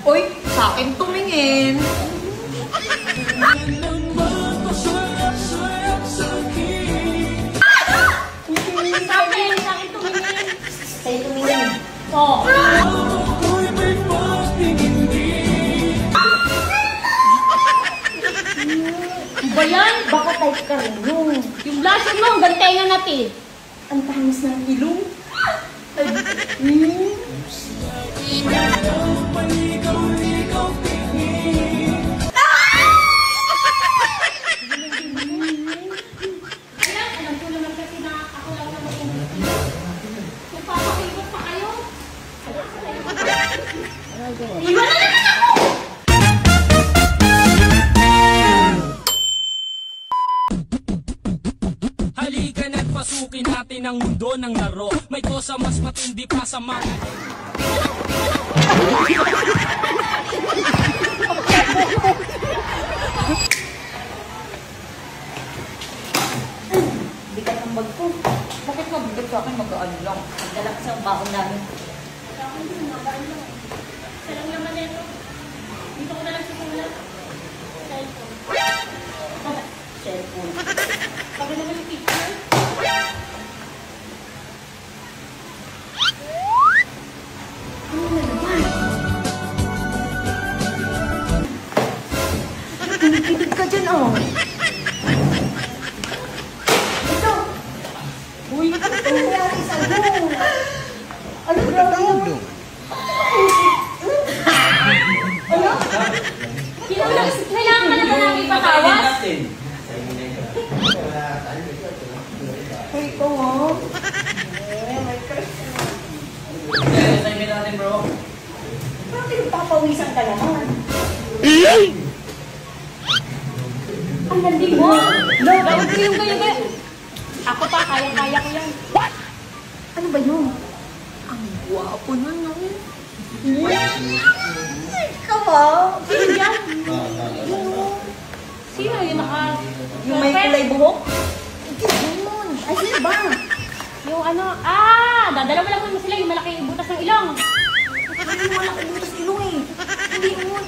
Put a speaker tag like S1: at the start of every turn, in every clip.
S1: Uy, sa akin tumingin.
S2: Sa akin tumingin. Sa'yo tumingin. Oo. Ba yan? Baka type ka rin yun. Yung blusher mo, hanggang tenga natin. Ang tamis ng ilong. Alam ko naman kasi na ako lang naman kung papakikot pa kayo. Iwan na naman ako!
S3: Halika na't pasukin natin ang mundo ng laro. May kosa mas matindi pa sa mga...
S2: Bigat ang bag ko.
S1: Bakit mabigat sa akin? Mag-ano lang.
S2: Magdala kasi ang baon namin.
S4: Sa akin din, magaan lang. Sa lang naman ito. Dito ko na lang sigula. Cellphone.
S2: Cellphone.
S4: Pagod naman yung picture.
S2: Ano na naman? Kinikilig ka dyan, oh. Ito. Uy, ano nangyari sa'yo? Ano ba yun? Ano?
S4: Kailangan ka na ba namin patawas?
S2: Ay, ito, oh. May crush. Bakit nagpapawisan ka naman?
S4: Ang gandi mo! Gawin ko yung ganyan. Ako pa, kaya-kaya ko yan.
S2: Ano ba yun?
S1: Ang guwapo nun, no?
S2: Ikaw, ah.
S4: Sino yan? Sino yung naka...
S2: Yung may kulay buhok? Yun. Ay, sino ba?
S4: Yung ano... Dadala mo lang mo sila yung malaking butas ng ilong.
S2: Ano yung malaki butas ilong eh? Hindi yun.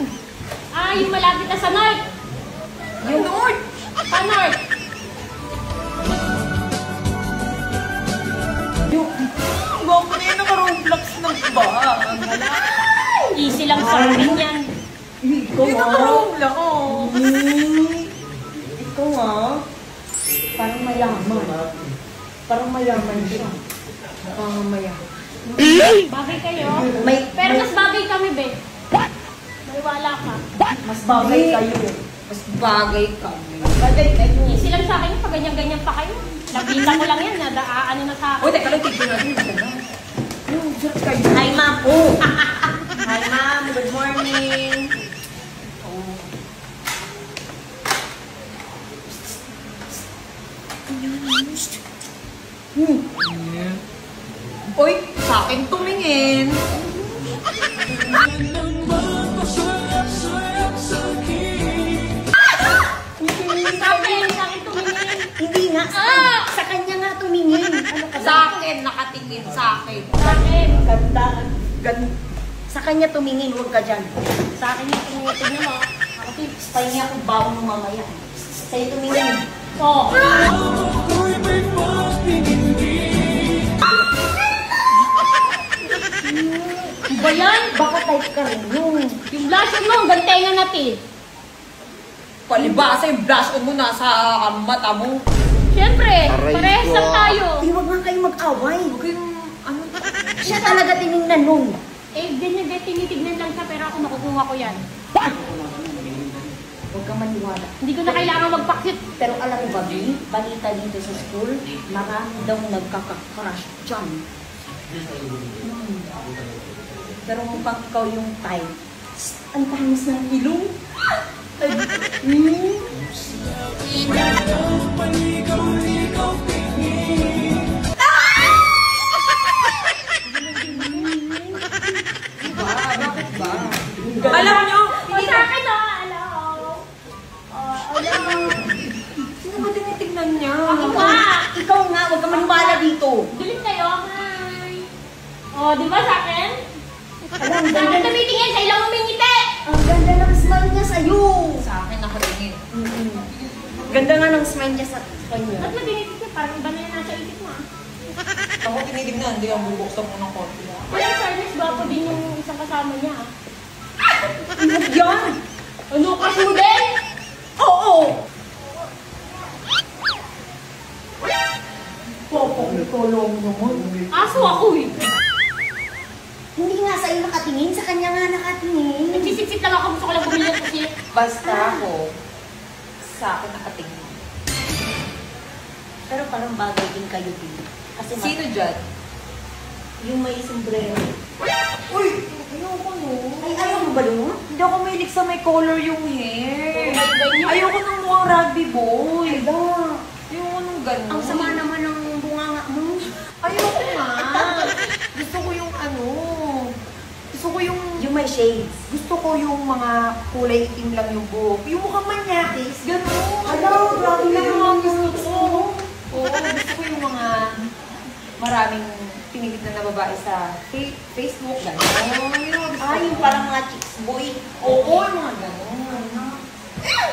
S4: Yung malapit na sa north.
S2: Yung Lord!
S4: Sa north.
S1: Yung... Ang guwapo na yun, naka-Roblox ng ba?
S4: Easy lang sa akin yan.
S2: Ikaw,
S1: Yung
S2: ah.
S1: naka-Roblox, oh.
S2: Ikaw, ah. Parang mayaman. Parang mayaman siya. Mayaman.
S4: Bagay kayo. Pero
S2: May-
S4: mas bagay kami, be. Maniwala ka.
S2: Mas bagay kayo.
S1: Mas bagay kami.
S2: Bagay kayo.
S4: Easy lang sa akin, pag ganyan-ganyan pa kayo. Nabita ko lang yan, ano na sa akin.
S1: Uy, teka lang, tignan natin.
S2: Yung jerk kayo. Hi, ma'am. Oh. Hi, ma'am. Good morning.
S1: Uy, sa akin tumingin.
S4: Sa akin tumingin.
S2: Hindi nga. Sa kanya nga tumingin. Ano ka ba?
S1: Sa akin, nakatingin sa akin.
S4: Sa akin.
S2: Ganda. Ganda. Sa kanya tumingin. Huwag ka dyan.
S4: Sa akin yung tingin mo.
S2: Ako pahingi ako bawang ng mamaya. Sa'yo tumingin.
S4: Oo. Ba yan?
S2: Baka type ka rin yun.
S4: Yung blusher mo, hanggang tenga natin.
S1: Palibasa yung blush on mo nasa mata mo.
S4: Siyempre, parehas lang tayo.
S2: Eh, huwag nga kayo mag-away.
S1: Huwag kayong, ano,
S2: Siya talaga tinignan nun.
S4: Ganyan, tinitignan lang siya, pero ako makukuha ko yan.
S2: Huwag ka maniwala.
S4: Hindi ko na kailangan magpakit.
S2: Pero alam mo ba, B? Balita dito sa school, marami daw nagkaka-crush dyan. Pero mukhang ikaw yung type. Ang tamis ng ilong.
S1: bakit ba? Alam nyo,
S4: Sa akin, hello. Hello.
S1: sino ba tinitignan niya?
S4: Ako nga.
S2: Ikaw nga, huwag ka maniwala dito.
S4: Galit kayo. Hi. di ba sa akin?
S2: Alam,
S4: Sa akin tumitingin, sa ilang umingiti.
S2: ang ganda ng smile niya sa'yo.
S1: Sa akin nakatingin.
S2: Ganda nga ng smile niya sa kanya.
S4: Ba't naginitig ka? Parang iba na yung nasa isip mo ah.
S1: Ako tinitignan, hindi ang bubuksan mo ng konti.
S4: Pero fairness, gwapo din yung isang kasama niya ah.
S2: Ano yan?
S4: Ano kas mo din?
S2: Oo! Popok-tolong naman.
S4: Aso ako eh.
S2: Hindi nga sa'yo nakatingin, sa kanya nga nakatingin.
S4: Nagsisipsip lang ako, gusto ko lang bumili ng kasi.
S1: Basta ako, sa akin nakatingin.
S2: Pero parang bagay din kayo din. Kasi
S1: Sino dyan?
S2: yung may sombrero.
S1: Uy! Ayoko no.
S2: Ay, ayaw mo ba doon?
S1: Hindi ako mahilig sa may color yung hair.
S4: Ay, ganyan.
S1: Ayoko nang mukhang rugby boy.
S2: Ay, da.
S1: Ayoko nang ganun.
S2: Ang sama naman ng bunganga mo.
S1: Ayoko nga. Gusto ko yung ano. Gusto ko yung...
S2: Yung may shades.
S1: Gusto ko yung mga kulay itim lang yung buhok. Yung mukhang manyakis. Ganun.
S2: Hello, grabe na yung mga
S1: gusto ko. Oo, gusto ko yung mga maraming tinignan na babae sa Facebook. Ganun.
S2: Ah, yung parang mga chicks boy.
S1: Oo, yung mga ganun.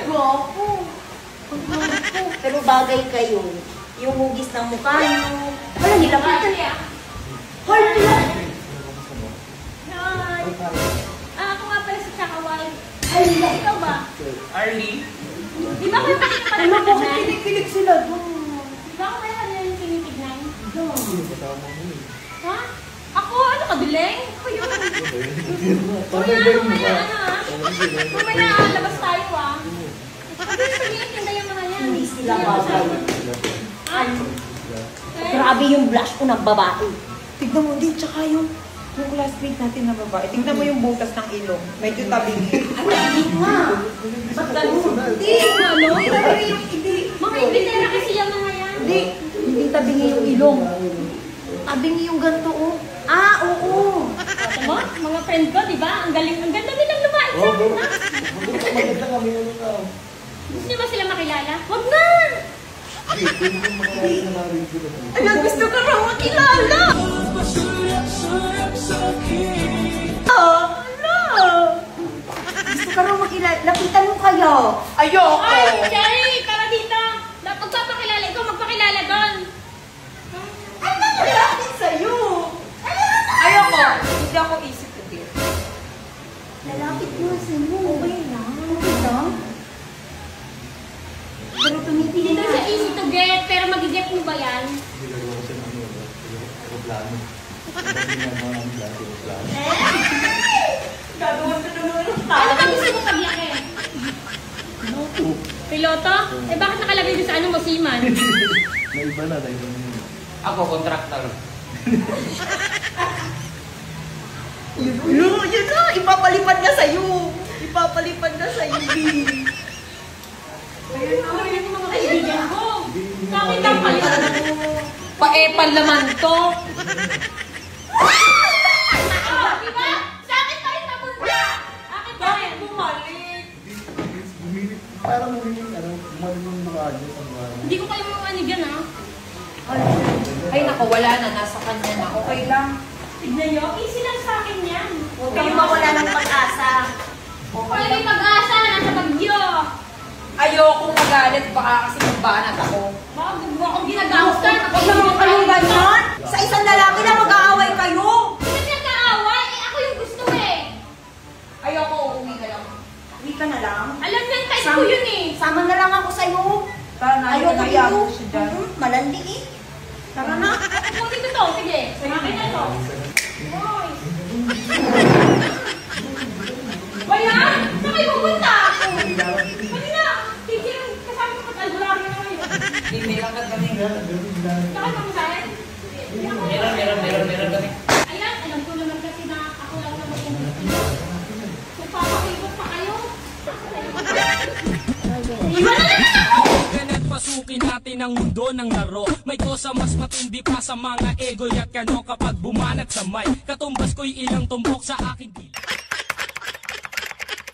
S2: Gwapo. Ang gwapo. Pero bagay kayo. Yung hugis ng mukha nyo. Wala, nilapitan. Hold lang.
S4: Hi. Ako nga pala si Chakaway.
S2: Ay,
S4: Ikaw ba?
S1: Arlie?
S4: Di ba kayo pati na pala
S2: Ano, bakit
S4: tignan?
S2: kinikilig sila doon?
S4: Di ba ako pala kanila yung tinitignan? Ha? Ako? Ano ka, Dileng? Ako yun. Mamaya, labas tayo ah. Sabi ko tinitinda yung mga yan.
S2: Hindi sila bagay.
S4: Ha?
S2: Grabe yung blush ko ng babae.
S1: Tignan mo din, tsaka yung classmate natin na babae. Tignan mo yung butas ng ilong. Medyo tabing.
S2: Hindi nga. Ba't ganun?
S1: Hindi, ano? Tabing yung hindi.
S4: Mga ibitera kasi yung mga yan.
S1: Hindi.
S2: Hindi tabingi yung ilong. Tabingi yung ganito, oh. Ah, oo.
S4: Alam mo, mga friend ko, di ba? Ang galing, ang ganda nilang lumain sa akin na. Gusto niyo ba sila makilala? Huwag na!
S2: Ala, gusto ka raw makilala. Gusto ka raw makilala. Lapitan mo kayo.
S1: Ayoko!
S4: Ay, Cherry! Tara dito! Magpapakilala, ikaw magpakilala doon.
S2: Ano malapit sa'yo?
S1: Ayoko! Hindi ako isip ko din.
S2: Lalapit mo sa'yo. Okay lang. Okay lang. Pero
S4: Hindi
S2: tumitingin
S4: daw siya easy to get, pero magiget mo ba yan?
S2: Gagawin ko naman.
S4: Ano ba gusto mo pagyakin? Piloto? Eh bakit nakalagay doon sa ano mo, seaman?
S5: May iba na dahil
S1: Ako, contractor.
S2: Yun na. Ipapalipad na sa'yo. Ipapalipad na sa'yo, B.
S4: Ano yun yung mga kaibigan ko? Bakit ang palit?
S1: Paepal naman to.
S4: Diba? Sa akin pa rin napunta! Akin pa rin!
S1: Bumalik.
S5: parang huling bumalik yung mga ayos ang mga...
S4: Hindi ko kayo mga ano dyan ha?
S1: Ay, naku, wala na. Nasa kanya na. Okay lang.
S4: Tignan nyo, easy lang sa akin yan.
S2: Huwag kayong mawala ng pag-asa.
S4: Wala may pag-asa, nasa bagyo.
S1: Ayoko magalit. Baka kasi magbanat ako.
S4: Baka gugwa akong ginagawas ka.
S2: Huwag naman kayong ganon. Sa isang lalaki na mag-aaway kayo.
S4: Hindi na nag-aaway, eh ako yung gusto eh.
S1: Ayoko, uuwi ka lang.
S2: Uwi ka na lang.
S4: Alam niyan, type ko yun eh.
S2: Sama na lang ako sa'yo.
S1: Tara na,
S2: Ayoko
S1: naiyak
S2: dito.
S1: siya dyan.
S2: Malandi eh. Tara na.
S4: Ako dito to, sige. Akin na to. Hoy. Bayan, saan kayo pupunta? Kanina, tigil kasama ko pag-albularyo na kayo.
S1: Hindi, meron ka kami.
S4: Saan ka saan?
S1: Meron kami.
S4: Ayan, alam ko naman kasi na ako lang naman yung kung papakikot pa kayo. Iwan na naman ako!
S3: Ganit pasukin natin ang mundo ng laro. May kosa mas matindi pa sa mga ego at kano kapag bumanat sa mic. Katumbas ko'y ilang tumbok sa aking dila.